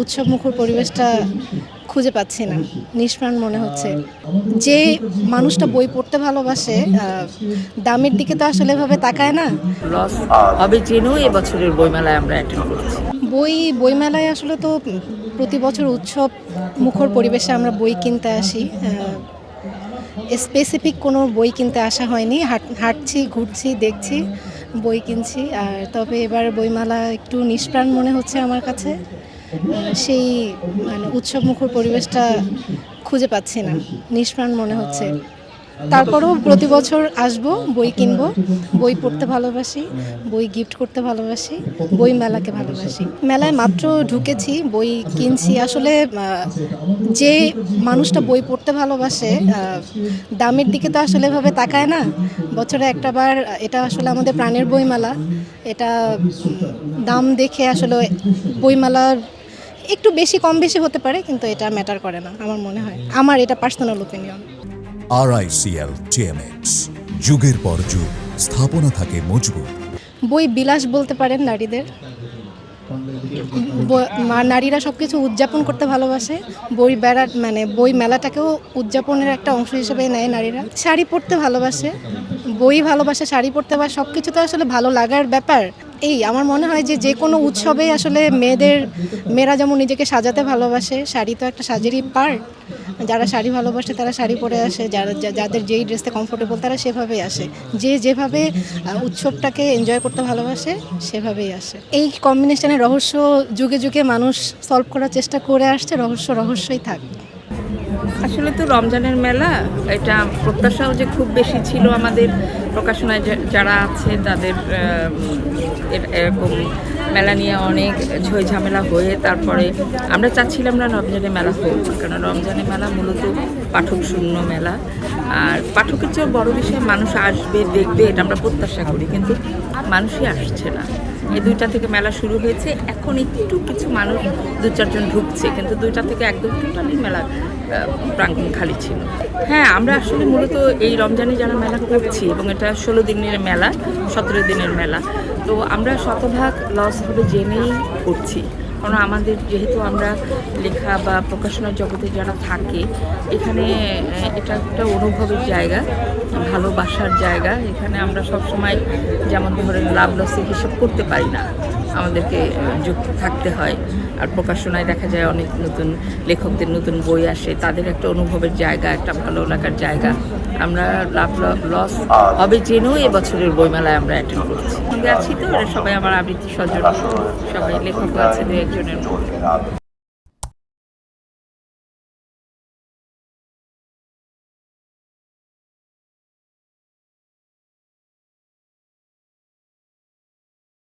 উৎসবমুখর পরিবেশটা খুঁজে পাচ্ছি না। নিষ্প্রাণ মনে হচ্ছে। যে মানুষটা বই পড়তে ভালোবাসে দামের দিকে তো আসলে এভাবে তাকায় না। লস হবে জেনেও এবছরের বইমেলায় আমরা অ্যাটেন্ড করছি। বইমেলায় আসলে তো প্রতি বছর উৎসব মুখর পরিবেশে আমরা বই কিনতে আসি। স্পেসিফিক কোনো বই কিনতে আসা হয়নি। হাঁটছি, ঘুরছি, দেখছি, বই কিনছি। আর তবে এবার বইমেলা একটু নিষ্প্রাণ মনে হচ্ছে আমার কাছে। সেই উৎসবমুখর পরিবেশটা খুঁজে পাচ্ছি না। নিষ্প্রাণ মনে হচ্ছে। তারপরেও প্রতি বছর আসবো, বই কিনবো, বই পড়তে ভালোবাসি, বই গিফট করতে ভালোবাসি, বই মেলাকে ভালোবাসি। মেলায় মাত্র ঢুকেছি, বই কিনছি। আসলে যে মানুষটা বই পড়তে ভালোবাসে দামের দিকে তো আসলে এভাবে তাকায় না। বছরে একটা বার এটা আসলে আমাদের প্রাণের বইমেলা। এটা দাম দেখে আসলে বইমেলার একটু বেশি কম বেশি হতে পারে, কিন্তু এটা ম্যাটার করে না আমার মনে হয়। আমার এটা পার্সোনাল ওপিনিয়ন। RICL TMX, যুগের পর যুগ স্থাপনা থাকে মজবুত। বই বিলাস বলতে পারেন নারীদের। নারীরা সব কিছু উদযাপন করতে ভালোবাসে। বই মেলাটাকেও উদযাপনের একটা অংশ হিসেবে নেয় নারীরা। শাড়ি পরতে ভালোবাসে, বই ভালোবাসে, শাড়ি পরতে বা সব কিছু তো আসলে ভালো লাগার ব্যাপার। আমার মনে হয় যে কোনো উৎসবেই আসলে মেয়েরা যেমন নিজেকে সাজাতে ভালোবাসে, শাড়ি তো একটা সাজেরই পার্ট। যারা শাড়ি ভালোবাসে তারা শাড়ি পরে আসে, যাদের যেই ড্রেসে কমফোর্টেবল তারা সেভাবেই আসে। যেভাবে উৎসবটাকে এনজয় করতে ভালোবাসে সেভাবেই আসে। এই কম্বিনেশনের রহস্য যুগে যুগে মানুষ সলভ করার চেষ্টা করে আসছে। রহস্যই থাক। আসলে তো রমজানের মেলা, এটা প্রত্যাশাও যে খুব বেশি ছিল আমাদের প্রকাশনায় যারা আছে তাদের এরকম মেলা নিয়ে অনেক ঝামেলা হয়ে তারপরে আমরা চাচ্ছিলাম না রমজানের মেলা হোক, কারণ রমজানের মেলা মূলত পাঠক শূন্য মেলা। আর পাঠকের চেয়েও বড় বিষয় মানুষ আসবে, দেখবে, এটা আমরা প্রত্যাশা করি, কিন্তু মানুষই আসছে না। এই 2টা থেকে মেলা শুরু হয়েছে, এখন একটু কিছু মানুষ 2-4 জন ঢুকছে, কিন্তু 2টা থেকে একদম টোটালি মেলা প্রাঙ্গণ খালি ছিল। হ্যাঁ, আমরা আসলে মূলত এই রমজানে যারা মেলা করছি, এবং এটা 16 দিনের মেলা, 17 দিনের মেলা, তো আমরা শতভাগ লস হবে জেনেই করছি। কারণ আমাদের যেহেতু আমরা লেখা বা প্রকাশনার জগতে যারা থাকে, এখানে এটা একটা অনুভবের জায়গা, ভালোবাসার জায়গা। এখানে আমরা সবসময় যেমন ধরেন লাভ লসে হিসাব করতে পারি না, আমাদেরকে যুক্ত থাকতে হয়। আর প্রকাশনায় দেখা যায় অনেক নতুন লেখকদের নতুন বই আসে, তাদের একটা অনুভবের জায়গা, একটা ভালো লাগার জায়গা। আমরা লাভ লস হবে জেনেও এবছরের বইমেলায় আমরা অ্যাটেন্ড করছি। সঙ্গে আছি তো সবাই আমার আবৃত্তি স্বজন, সবাই লেখক আছে 2-1 জনের মধ্যে।